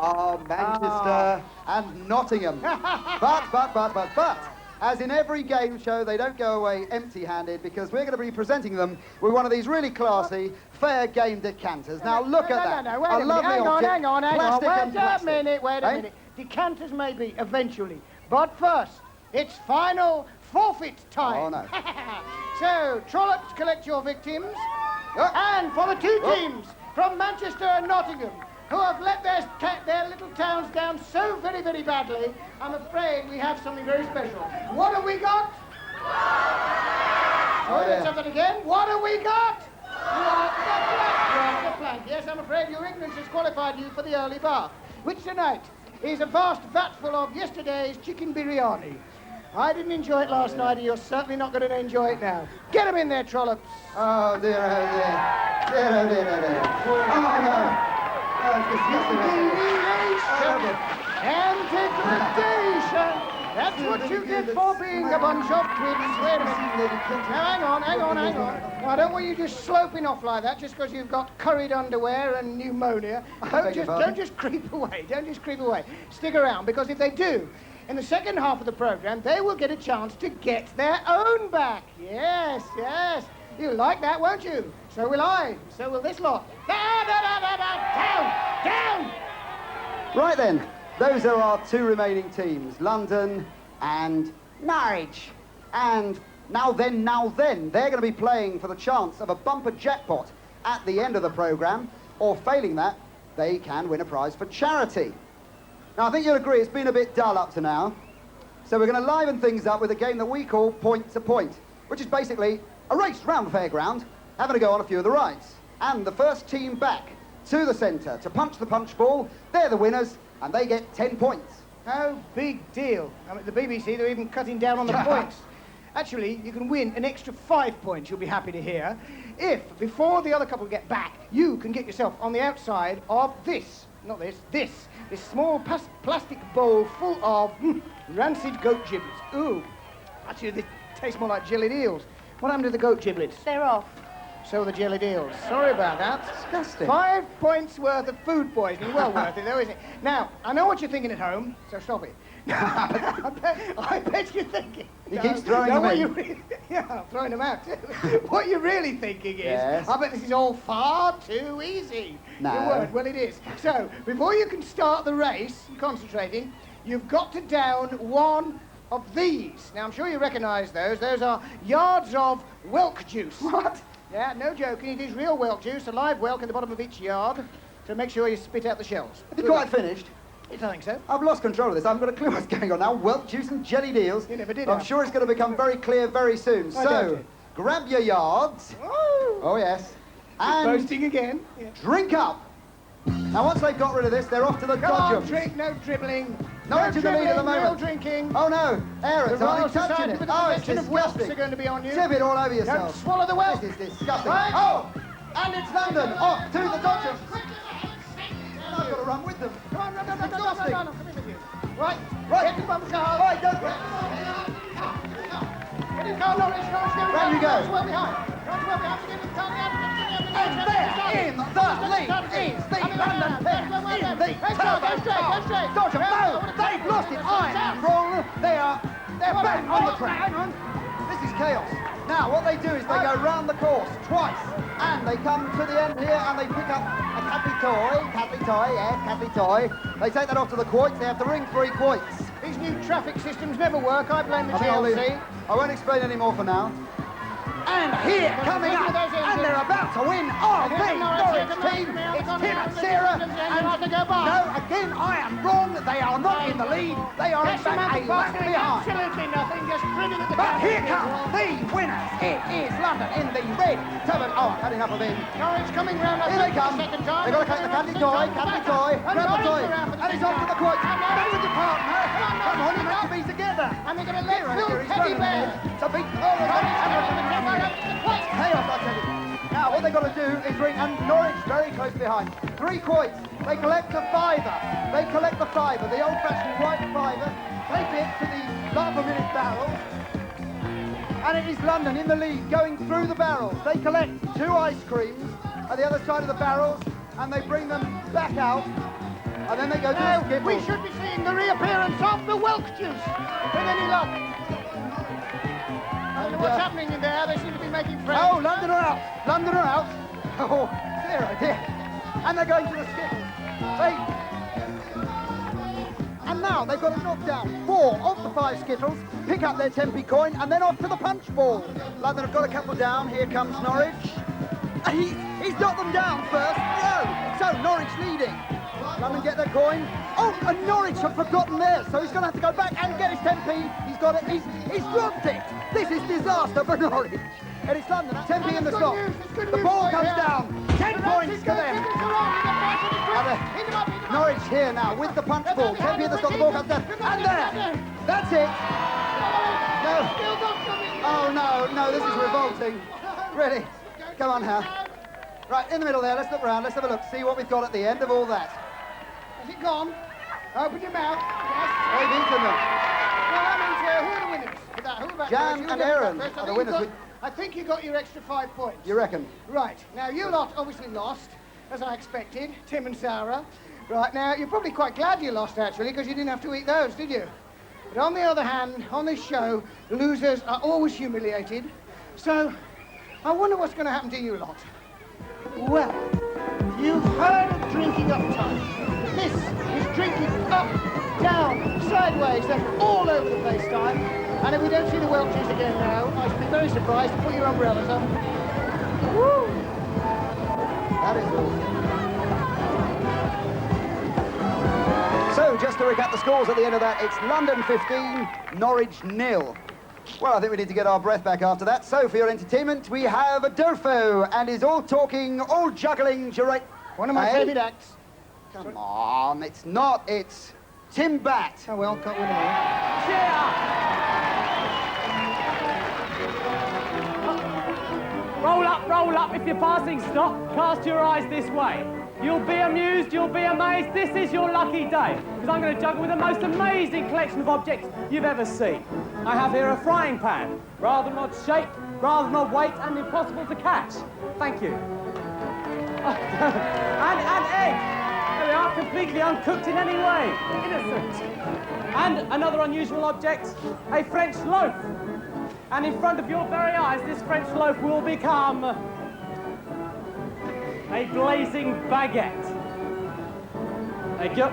are Manchester and Nottingham. But, as in every game show, they don't go away empty-handed because we're going to be presenting them with one of these really classy, fair game decanters. Now, look at that. No, wait a minute. Hang on. Wait a minute. Decanters maybe, eventually. But first, it's final forfeit time. Oh, no. So, trollops, collect your victims. And for the two teams from Manchester and Nottingham, who have let their little towns down so very, very badly, I'm afraid we have something very special. What have we got? Oh, let's have that again. What have we got? The plank. Yes, I'm afraid your ignorance has qualified you for the early bath, which tonight is a vast vat full of yesterday's chicken biryani. I didn't enjoy it last night, and you're certainly not going to enjoy it now. Get them in there, trollops. Oh, dear, oh, dear. Oh, no. And degradation. That's what you get for being a bunch of twins. Wait a minute. Now, hang on. Now, I don't want you just sloping off like that just because you've got curried underwear and pneumonia. Don't just creep away. Stick around, because if they do, in the second half of the programme, they will get a chance to get their own back. Yes. You'll like that, won't you? So will I. So will this lot. Down! Right then, those are our two remaining teams, London and Norwich. And now then, they're going to be playing for the chance of a bumper jackpot at the end of the programme, or failing that, they can win a prize for charity. Now, I think you'll agree it's been a bit dull up to now, so we're going to liven things up with a game that we call Point to Point, which is basically a race round the fairground, having a go on a few of the rides. And the first team back to the centre to punch the punch ball, they're the winners, and they get 10 points. No big deal. I mean, the BBC, they're even cutting down on the points. Actually, you can win an extra 5 points, you'll be happy to hear, if, before the other couple get back, you can get yourself on the outside of this small plastic bowl full of rancid goat giblets. Ooh, actually, they taste more like jellied eels. What happened to the goat giblets? They're off. So the jellied eels. Sorry about that. Disgusting. 5 points worth of food poisoning. Well worth it, though, isn't it? Now, I know what you're thinking at home, so stop it. I bet you're thinking. He keeps throwing them in. Yeah, I'm throwing them out, too. What you're really thinking is, yes. I bet this is all far too easy. No. You won't. Well, it is. So, before you can start the race, concentrating, you've got to down one of these. Now, I'm sure you recognise those. Those are yards of whelk juice. What? Yeah, no joking. It is real whelk juice, a live whelk in the bottom of each yard, to make sure you spit out the shells. Have you quite finished? I think so. I've lost control of this. I haven't got a clue what's going on now. Whelk juice and jellied eels. You never did. I'm sure it's going to become very clear very soon. So, grab your yards. Oh, yes. And boasting again. Yeah. Drink up. Now, once they've got rid of this, they're off to the dodgems. Drink, no dribbling. No to the lead at the moment. No drinking. Oh, no. Aaron's Royal touching Society it. with the Oh, it's collection of whelks disgusting. are going to be on you. Sip it all over yourself. Don't swallow the whelk. This is disgusting. Right. Oh, and it's London. Off to the dodgems. I've got to run with them. Come on, run. Come in with you. Right. Right. Get the bumper car. Right, don't go. Get in the car, Norwich. Round you go. Well behind. Get in the car. And there, in the lead, is the London pair, in the turbo car. Dodger, no, they've lost it. I am wrong. They're back on the track. Hang on. This is chaos. Now, what they do is they go round the course twice, and they come to the end here, and they pick up a Cadley toy. They take that off to the quoits. They have to ring 3 quoits. These new traffic systems never work. I blame the I think I'll leave GLC. it. I won't explain any more for now. And here, coming up, and they're about to win on the Norwich team. It's Tim and Sarah. And no, again, I am wrong. They are not in the lead. They are in fact a lap behind. Absolutely nothing. Just grinning at the But here come the winners. It is London in the red turban. Oh, I've had enough of him. Norwich coming round. Here they come. They've got to take the Cadley toy. Grab the toy. And he's off to the quote. Stay with your partner. Come on, you're meant to be together. And they're going to let Phil Teddy Bear. To beat. Oh, chaos, I tell you. Now, what they've got to do is ring, and Norwich very close behind. 3 quoits. They collect a fiver. The old-fashioned white fiver. Take it to the half-a-minute barrels. And it is London in the lead, going through the barrels. They collect 2 ice creams at the other side of the barrels, and they bring them back out. And then they go to Now, the skittles. we should be seeing the reappearance of the Welch juice with any luck. I don't know what's happening in there. They seem to be making friends. Oh, London are out. London are out. Oh, dear, oh dear. And they're going to the skittles. And now they've got to knock down 4 of the 5 skittles, pick up their 10p coin, and then off to the punch ball. London have got a couple down. Here comes Norwich. He's got them down first. No. So Norwich leading. London get their coin. Oh, and Norwich have forgotten theirs, so he's going to have to go back and get his 10p. He's got it. He's dropped it. This is disaster for Norwich. And it's London. 10p in the slot. The ball comes down. 10 points to them. Norwich here now with the punch ball. 10p in the slot. The ball comes down. And there. That's it. No. Oh, no. This is revolting. Really. Come on, Hal. Right, in the middle there. Let's look round. Let's have a look. See what we've got at the end of all that. Has it gone? Open your mouth. Yes. They've eaten them. Well, that means who are the winners? With that, who about Jan you and go Aaron first. are the winners. I think you got your extra 5 points. You reckon? Right. Now, you lot obviously lost, as I expected, Tim and Sarah. Right, now, you're probably quite glad you lost, actually, because you didn't have to eat those, did you? But on the other hand, on this show, losers are always humiliated. So, I wonder what's going to happen to you lot. Well, you've heard of drinking up time. This is drinking up, down, sideways, and all over the place time. And if we don't see the Welches again now, I should be very surprised. Put your umbrellas up. Woo! That is all. So, just to recap the scores at the end of that, it's London 15, Norwich 0. Well, I think we need to get our breath back after that. So, for your entertainment, we have Adolfo and his all-talking, all-juggling charade. One of my favourite acts. Come on, it's not. It's Tim Batt. Oh, well, can't win them all. Cheer! Roll up, if you're passing stock, cast your eyes this way. You'll be amused, you'll be amazed, this is your lucky day, because I'm going to juggle with the most amazing collection of objects you've ever seen. I have here a frying pan, rather an odd shape, rather an odd weight, and impossible to catch. Thank you. and egg. There we are, completely uncooked in any way. Innocent. And another unusual object, a French loaf. And in front of your very eyes, this French loaf will become a blazing baguette. There you go.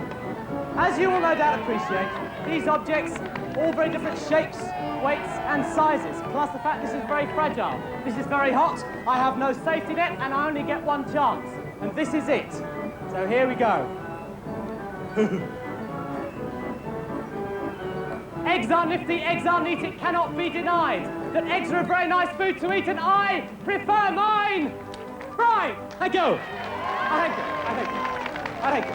As you will no doubt appreciate, these objects, all very different shapes, weights and sizes, plus the fact this is very fragile. This is very hot, I have no safety net, and I only get one chance. And this is it. So here we go. Eggs are nifty, eggs are neat, it cannot be denied that eggs are a very nice food to eat, and I prefer mine. Right, I go. I thank you.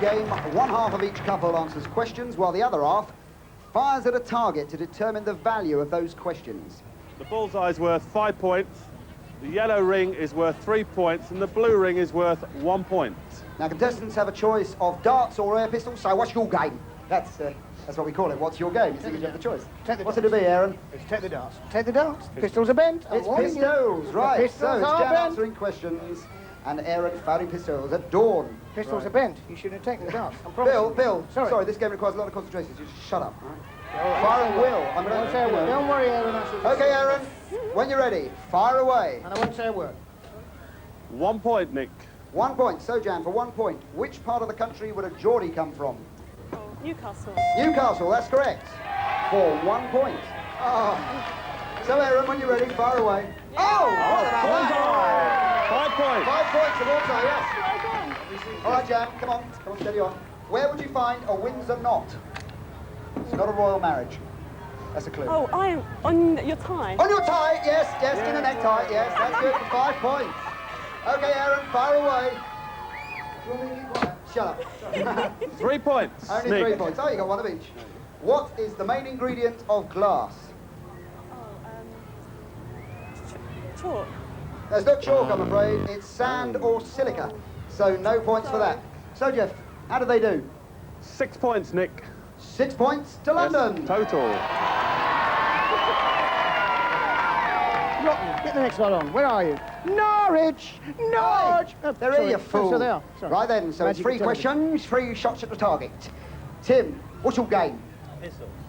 Game, one half of each couple answers questions, while the other half fires at a target to determine the value of those questions. The bullseye's worth 5 points, the yellow ring is worth 3 points, and the blue ring is worth 1 point. Now, contestants have a choice of darts or air pistols, so what's your game? That's That's what we call it. What's your game? You have the choice. Take the What's it to be, Aaron? Let's take the darts. Take the darts. Pistols are bent. I'm It's warning you. pistols, right. The pistols So it's are Jan bent. answering questions and Aaron firing pistols at dawn. Pistols Right. are bent. You shouldn't have taken the darts. I promise you. Bill, Sorry. this game requires a lot of concentration, so just shut up, all right? All right. Fire at will. I'm I won't say a going word. to... Don't worry, Aaron. I shall Okay, Aaron, when you're ready, fire away. And I won't say a word. 1 point, Nick. 1 point. So, Jan, for 1 point, which part of the country would a Geordie come from? Oh, Newcastle. Newcastle, that's correct. For 1 point. Oh. So, Aaron, when you're ready, fire away. Oh! What about that? 5 points. 5 points of water, yes. Well done. All right, Jan, come on, steady on. Where would you find a Windsor knot? It's not a royal marriage. That's a clue. Oh, I'm on your tie. On your tie, yes, in a necktie, yes, that's good for 5 points. Okay, Aaron, fire away. Shut up. 3 points. Only Nick. 3 points. Oh, you got one of each. What is the main ingredient of glass? Chalk. There's not chalk, I'm afraid. It's sand or silica. So no points for that. So, Jeff, how did they do? 6 points, Nick. 6 points to London. Yes, total. Rotten. Get the next one on. Where are you? Norwich! Norwich! Oh, They're sorry. here, you fool. So they are. Sorry. Right then, so it's Magic 3 of television. questions, 3 shots at the target. Tim, what's your game?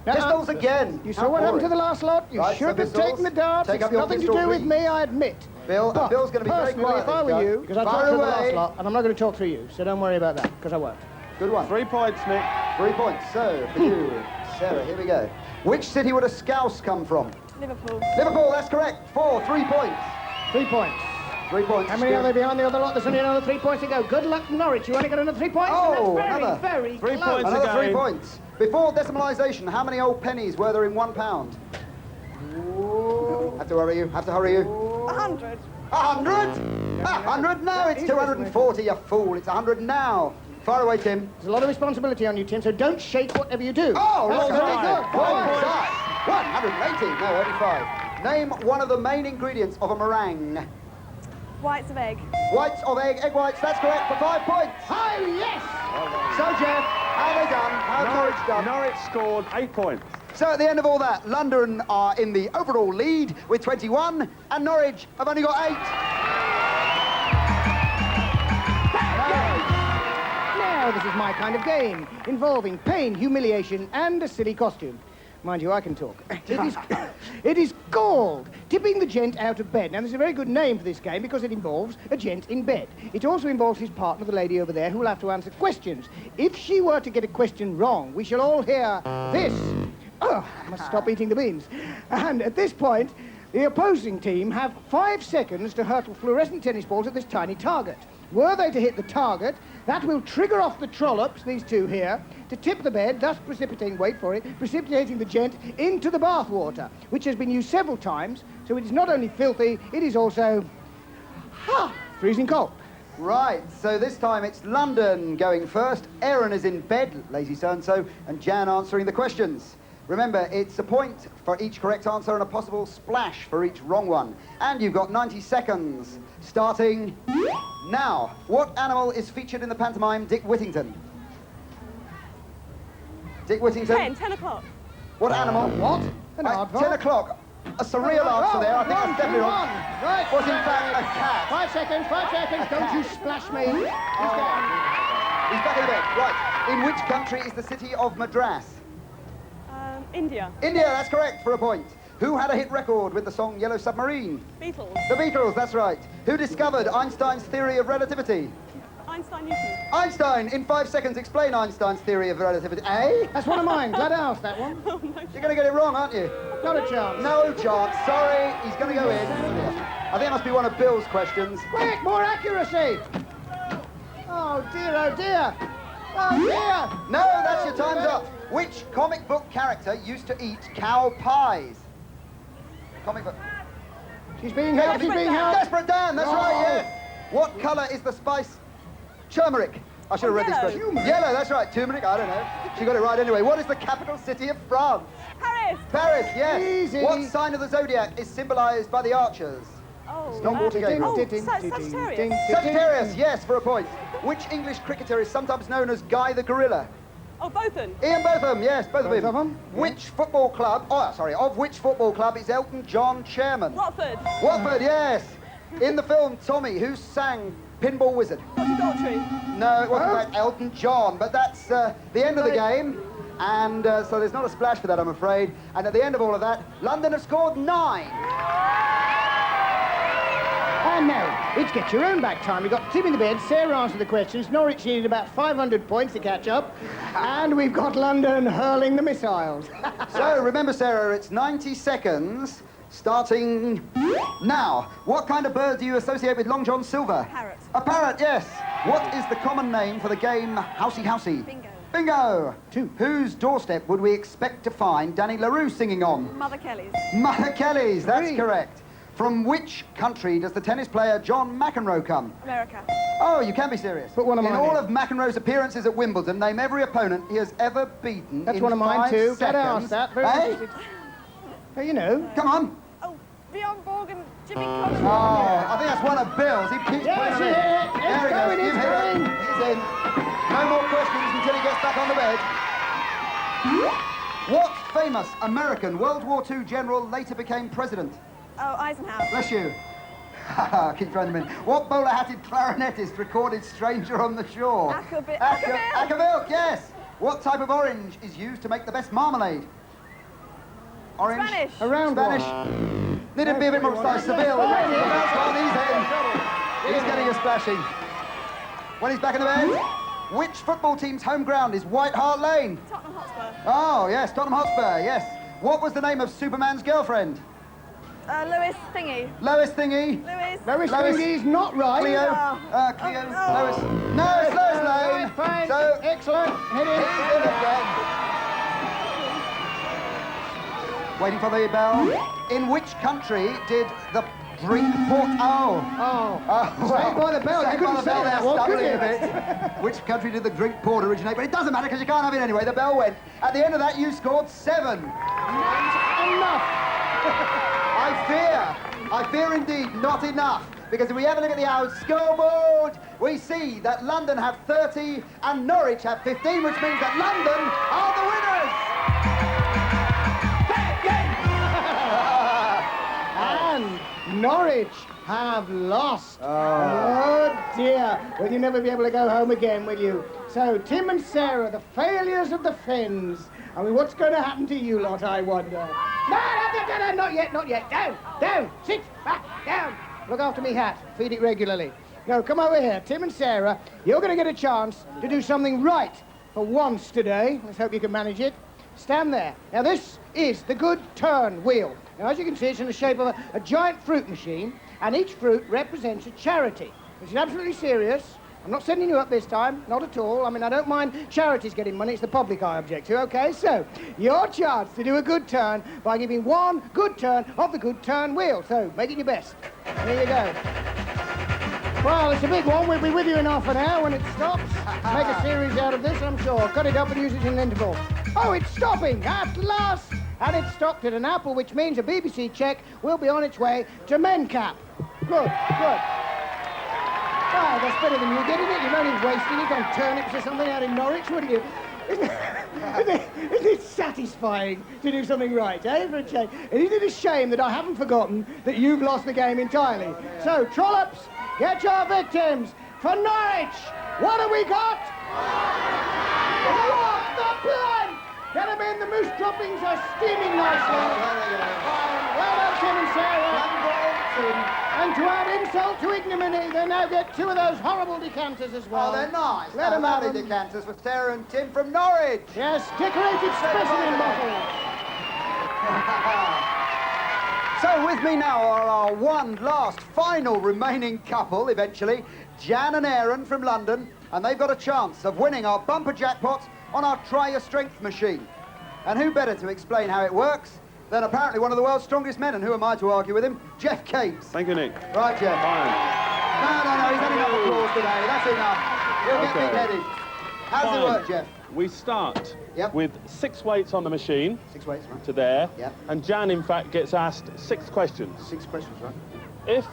Now, Pistols again. You How saw what happened to boring. the last lot? You Right, so should have pistols. taken the darts. Take It's up your nothing to pistol, do with please. me, I admit. Bill, But Bill's going to be very personally, quiet. if I were you, because I Fire talked through the last away. lot, and I'm not going to talk through you, so don't worry about that, because I won't. Good one. 3 points, Nick. 3 points. So, for you, Sarah, here we go. Which city would a scouse come from? Liverpool. Liverpool, that's correct. 3 points. 3 points. 3 points. How many are they behind the other lot? There's only another 3 points to go. Good luck, Norwich. You only got another 3 points. Oh, and that's another. very 3 close. points. Another 3 again. points. Before decimalisation, how many old pennies were there in £1? Have to hurry you. 100. 100? 100? No, it's 240, you fool. It's 100 now. Fire away, Tim. There's a lot of responsibility on you, Tim, so don't shake whatever you do. Oh, That's well very done. good. Well Good. done. 180. No, 85. Name one of the main ingredients of a meringue. Whites of egg. Whites of egg whites. That's correct for 5 points. Oh, yes! So, Jeff, how are they done? How's Norwich done? Norwich scored 8 points. So at the end of all that, London are in the overall lead with 21, and Norwich have only got 8. Now, this is my kind of game, involving pain, humiliation, and a silly costume. Mind you, I can talk. It is called Tipping the Gent Out of Bed. Now, there's a very good name for this game because it involves a gent in bed. It also involves his partner, the lady over there, who will have to answer questions. If she were to get a question wrong, we shall all hear this. Oh, I must stop eating the beans. And at this point, the opposing team have 5 seconds to hurtle fluorescent tennis balls at this tiny target. Were they to hit the target, that will trigger off the trollops, these two here, to tip the bed, thus precipitating, wait for it, precipitating the gent into the bath water, which has been used several times, so it is not only filthy, it is also, freezing cold. Right, so this time it's London going first. Aaron is in bed, lazy so-and-so, and Jan answering the questions. Remember, it's a point for each correct answer and a possible splash for each wrong one. And you've got 90 seconds, starting now. What animal is featured in the pantomime Dick Whittington? Dick Whittington? 10 o'clock. What animal? What? An Right, aardvark? 10 o'clock. A surreal answer there. I think that's definitely wrong. Right. Was in fact a cat. 5 seconds, 5 seconds. Don't you splash me. He's gone. He's back in the bed. Right. In which country is the city of Madras? India. India, that's correct for a point. Who had a hit record with the song Yellow Submarine? Beatles. The Beatles, that's right. Who discovered Einstein's theory of relativity? Einstein, Newton. Einstein, in 5 seconds, explain Einstein's theory of relativity. Eh? That's one of mine. Glad I asked that one. Oh, no. You're going to get it wrong, aren't you? Not a chance. No chance. Sorry, he's going to go in. I think it must be one of Bill's questions. Quick, more accuracy. Oh, dear, oh, dear. Oh, dear. No, that's your time's up. Which comic book character used to eat cow pies? Comic book. She's being held, she's being held. Desperate Dan, that's right, yeah. What colour is the spice? Turmeric. I should have read this yellow. question. Yellow, that's right. Turmeric, I don't know. She got it right anyway. What is the capital city of France? Paris. Paris, yes. Easy. What sign of the zodiac is symbolised by the archers? Oh, not water gate. oh, Ding, ding, Sagittarius. ding, ding, Sagittarius, yes, for a point. Which English cricketer is sometimes known as Guy the Gorilla? Oh, Botham. Ian Botham, yes, both of Both them. of 'em, Which football club, of which football club is Elton John chairman? Watford. Watford, yes. In the film Tommy, who sang Pinball Wizard? Dr. Daltrey. No, it wasn't in fact Elton John, but that's the end of the game. And so there's not a splash for that, I'm afraid. And at the end of all of that, London have scored 9. And now, it's get your own back time. We've got Tim in the bed, Sarah answered the questions, Norwich needed about 500 points to catch up, and we've got London hurling the missiles. So remember, Sarah, it's 90 seconds starting now. What kind of bird do you associate with Long John Silver? Parrot. A parrot, yes. What is the common name for the game Housey Housey? Bingo. Bingo. 2. Whose doorstep would we expect to find Danny LaRue singing on? Mother Kelly's. Mother Kelly's, that's 3. correct. From which country does the tennis player John McEnroe come? America. Oh, you can be serious. Put one of In mine all in. of McEnroe's appearances at Wimbledon, name every opponent he has ever beaten. That's in one of mine 5 too. seconds. Gotta ask that. Very Hey? interested. Oh, you know. Come on. Oh, Bjorn Borg and Jimmy Connors. Oh, I think that's one of Bill's. He keeps Yes, playing it. it's There he going, goes. it's Give him going. it. He's in. No more questions until he gets back on the bed. What famous American World War II general later became president? Oh, Eisenhower. Bless you. Keep throwing them in. What bowler-hatted clarinetist recorded Stranger on the Shore? Ackerbill. Ackerbill, yes. What type of orange is used to make the best marmalade? Orange. Spanish. A round Spanish. one. Needed to be a bit more precise. Seville. Fine, He's getting a splashing. When he's back in the bed, which football team's home ground is White Hart Lane? Tottenham Hotspur. Oh, yes, Tottenham Hotspur, yes. What was the name of Superman's girlfriend? Lois Thingy. Lois Thingy. Lois. Lois Thingy's not right. Cleo. Oh. Cleo. Oh. Lois. No, it's Lois Lane. Fine. So, Excellent. Hit it. he's in again. Waiting for the bell. In which country did the drink port... Oh. Saved by the bell. You Saved by couldn't the say bell, that they're one, could stumbling you? a bit. Which country did the drink port originate? But it doesn't matter because you can't have it anyway. The bell went. At the end of that, you scored 7. Enough. I fear indeed not enough. Because if we have a look at the house scoreboard, we see that London have 30 and Norwich have 15, which means that London are the winners. And Norwich have lost. Oh dear. Well, you'll never be able to go home again, will you? So, Tim and Sarah, the failures of the Fens. I mean, what's going to happen to you lot, I wonder? No, not yet. Down, sit back, down. Look after me hat, feed it regularly. No, come over here. Tim and Sarah, you're going to get a chance to do something right for once today. Let's hope you can manage it. Stand there. Now, this is the good turn wheel. Now, as you can see, it's in the shape of a giant fruit machine, and each fruit represents a charity. This is absolutely serious. I'm not sending you up this time, not at all. I mean, I don't mind charities getting money, it's the public I object to, okay? So, your chance to do a good turn by giving one good turn of the good turn wheel. So, make it your best. There you go. Well, it's a big one. We'll be with you in half an hour when it stops. Make a series out of this, I'm sure. Cut it up and use it in an interval. Oh, it's stopping at last! And it stopped at an apple, which means a BBC check will be on its way to Mencap. Good. Ah, that's better than you getting it. You're only wasting it on turnips or something out in Norwich, wouldn't you? Isn't it satisfying to do something right, eh, for a change? And isn't it a shame that I haven't forgotten that you've lost the game entirely? So, trollops, get your victims. For Norwich, what have we got? What the blind? Get them in, the moose droppings are steaming nicely. Well done, Tim and Sarah. And to add insult to ignominy, they now get 2 of those horrible decanters as well. Oh, they're nice. Let them have lovely them. decanters for Sarah and Tim from Norwich. Yes, decorated specimen bottles. So with me now are our one last final remaining couple, eventually, Jan and Aaron from London, and they've got a chance of winning our bumper jackpot on our Try Your Strength machine. And who better to explain how it works than apparently one of the world's strongest men, and who am I to argue with him? Jeff Cates. Thank you, Nick. Right, Jeff. Fine. No, he's had enough applause today. That's enough. He'll get Okay. big-headed. How does it work, Jeff? We start Yep. with 6 weights on the machine 6 weights, right? to there. Yep. And Jan, in fact, gets asked 6 questions. 6 questions, right? If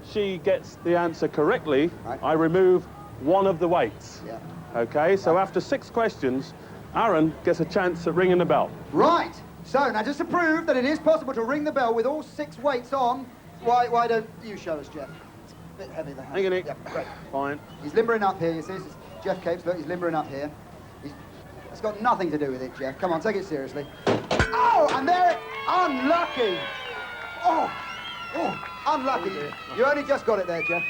she gets the answer correctly, Right. I remove one of the weights. Yeah. Okay, so after 6 questions, Aaron gets a chance at ringing the bell. Right. So, now just to prove that it is possible to ring the bell with all 6 weights on, why don't you show us, Jeff? It's a bit heavy, the hand. Hang on, Nick. Yep, great. Fine. He's limbering up here, you see. This is Jeff Capes, look, he's limbering up here. It's got nothing to do with it, Jeff. Come on, take it seriously. Oh, and there it... Unlucky! Oh, unlucky. You only just got it there, Jeff.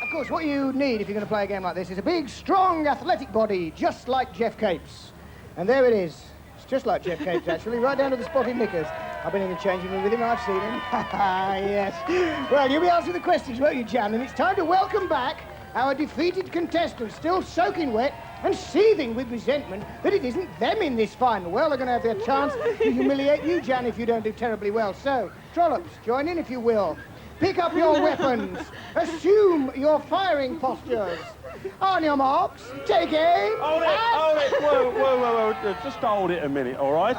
Of course, what you need if you're going to play a game like this is a big, strong, athletic body, just like Jeff Capes. And there it is. It's just like Jeff Capes, actually, right down to the spotted knickers. I've been in the changing room with him, I've seen him. Yes. Well, you'll be answering the questions, won't you, Jan? And it's time to welcome back our defeated contestants, still soaking wet and seething with resentment that it isn't them in this final. Well, they're going to have their chance to humiliate you, Jan, if you don't do terribly well. So, Trollops, join in if you will. Pick up your weapons. Assume your firing postures. On your marks, take aim. Hold it. Whoa. Just hold it a minute, all right?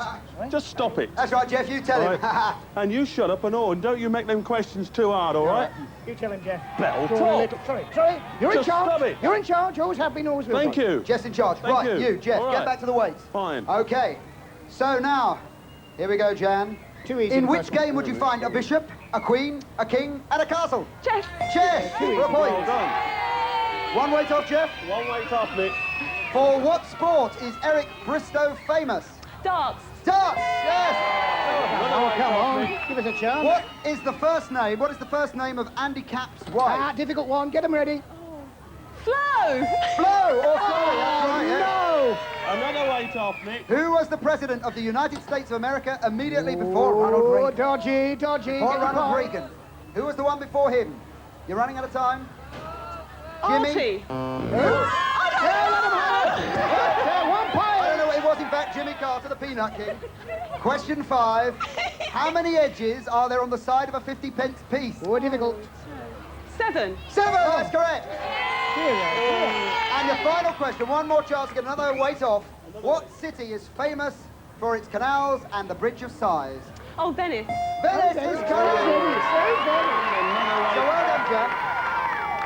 Just stop it. That's right, Jeff, you tell him. Right. And you shut up and all, and don't you make them questions too hard, all right? You tell him, Jeff. Bell Draw a talk. little- Sorry. You're in Just charge. stop it. You're in charge. Always have been, always will. Thank you. Jeff's in charge. Thank Right, you, Jeff, All get right. back to the weights. Fine. Okay. So now, here we go, Jan. Too easy. In the which first one. game would you find a bishop, a queen, a king, and a castle? Chess. Chess. For a Well point. done. 1 weight off, Jeff. 1 weight off, Nick. For what sport is Eric Bristow famous? Darts. Darts. Yes. Oh, come on. Give us a chance. What is the first name? What is the first name of Andy Capp's wife? Difficult one. Get them ready. Flo. Flo or Chloe? That's right. Yeah. No. Another weight off, Nick. Who was the president of the United States of America immediately before Ronald Reagan? Dodgy. Before Get the Ronald ball. Reagan. Who was the one before him? You're running out of time. Jimmy. Archie. Yeah, let him have it. One I don't pile. know, it was in fact Jimmy Carter, the Peanut King. Question 5. How many edges are there on the side of a 50-pence piece? Oh, difficult. 7. 7, that's correct. Here. And your final question, one more chance to get another weight off. What city is famous for its canals and the Bridge of Sighs? Oh, Venice. Venice is correct. So well done, Jan.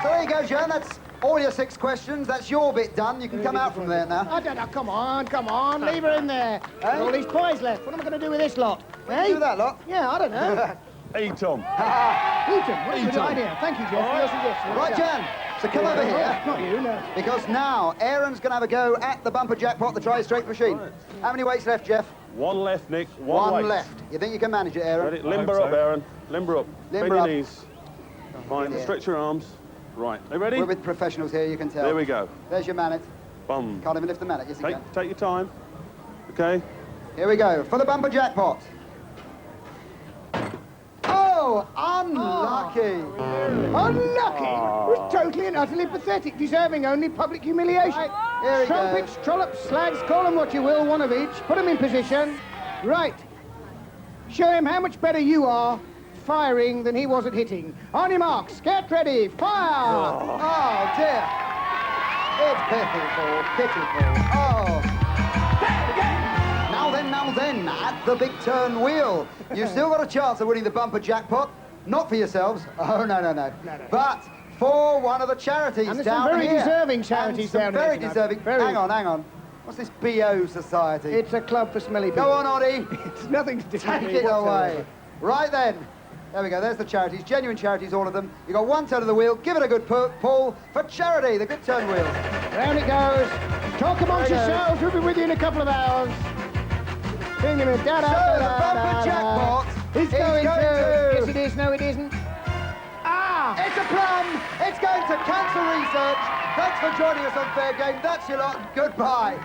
So there you go, Jan. That's all your 6 questions. That's your bit done. You can come out from there now. I don't know. Come on. Leave her in there. All these pies left. What am I going to do with this lot? Hey? Do that lot. Yeah, I don't know. Eat 'em. Eat 'em. What a good idea. Thank you, Jeff, for your suggestion. Right, Jan. So come over here. Not you, no. Because now Aaron's going to have a go at the bumper jackpot, the tri-strength machine. Right. How many weights left, Jeff? 1 left, Nick. 1 weight. left. You think you can manage it, Aaron? Ready? Limber up, Aaron. Limber up. Limber Bend up. your knees. Fine. Yeah. Stretch your arms. Right. Are you ready? We're with professionals here, you can tell. There we go. There's your mallet. Bum. Can't even lift the mallet. Yes, you can. Take your time. Okay. Here we go. For the bumper jackpot. Oh, unlucky. Unlucky? It was totally and utterly pathetic, deserving only public humiliation. Here we go. Trumpets, trollops, slags, call them what you will, one of each. Put them in position. Right. Show him how much better you are firing than he was at hitting. On your marks, get ready, fire! Oh, dear. It's pitiful. Oh. Now then, at the big turn wheel. You've still got a chance of winning the bumper jackpot. Not for yourselves. Oh, no. But for one of the charities And there's down some very here. deserving charities And some down here very tonight. deserving. Very. Hang on. What's this BO Society? It's a club for smelly people. Go on, Oddie. It's nothing to do with Take me it whatsoever. away. Right then. There we go, there's the charities, genuine charities, all of them. You've got 1 turn of the wheel, give it a good pull for charity, the good turn wheel. Round it goes. Talk amongst There it goes. yourselves, we'll be with you in a couple of hours. Sing him in. So the bumper jackpot He's is going going to. to- Yes, it is. No, it isn't. Ah! It's a plum, it's going to Cancer Research. Thanks for joining us on Fair Game, that's your lot, goodbye.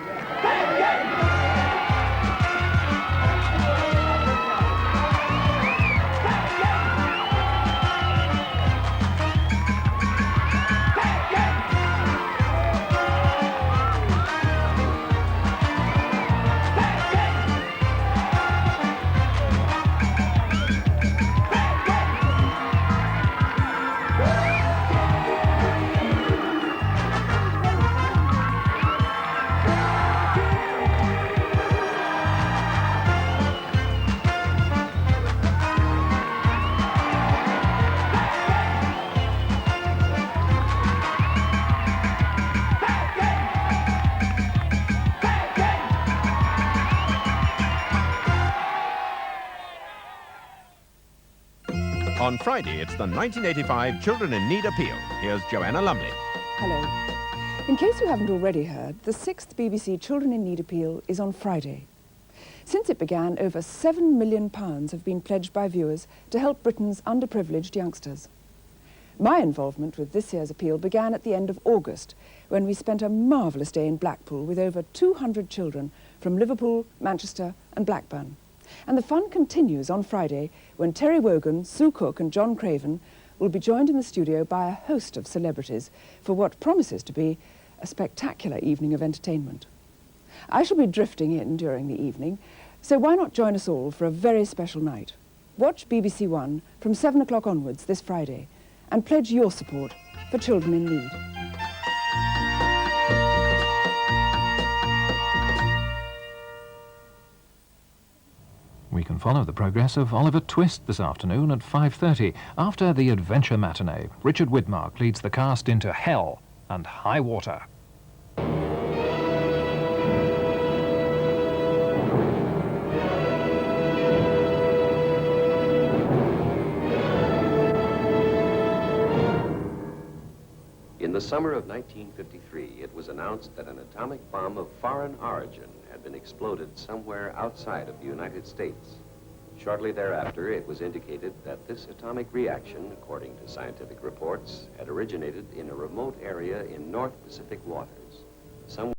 On Friday, it's the 1985 Children in Need Appeal. Here's Joanna Lumley. Hello. In case you haven't already heard, the 6th BBC Children in Need Appeal is on Friday. Since it began, over £7 million have been pledged by viewers to help Britain's underprivileged youngsters. My involvement with this year's appeal began at the end of August, when we spent a marvellous day in Blackpool with over 200 children from Liverpool, Manchester and Blackburn. And the fun continues on Friday when Terry Wogan, Sue Cook and John Craven will be joined in the studio by a host of celebrities for what promises to be a spectacular evening of entertainment. I shall be drifting in during the evening, so why not join us all for a very special night? Watch BBC1 from 7 o'clock onwards this Friday and pledge your support for children in need. We can follow the progress of Oliver Twist this afternoon at 5:30. After the adventure matinee, Richard Widmark leads the cast into hell and high water. In the summer of 1953, it was announced that an atomic bomb of foreign origin had been exploded somewhere outside of the United States. Shortly thereafter, it was indicated that this atomic reaction, according to scientific reports, had originated in a remote area in North Pacific waters.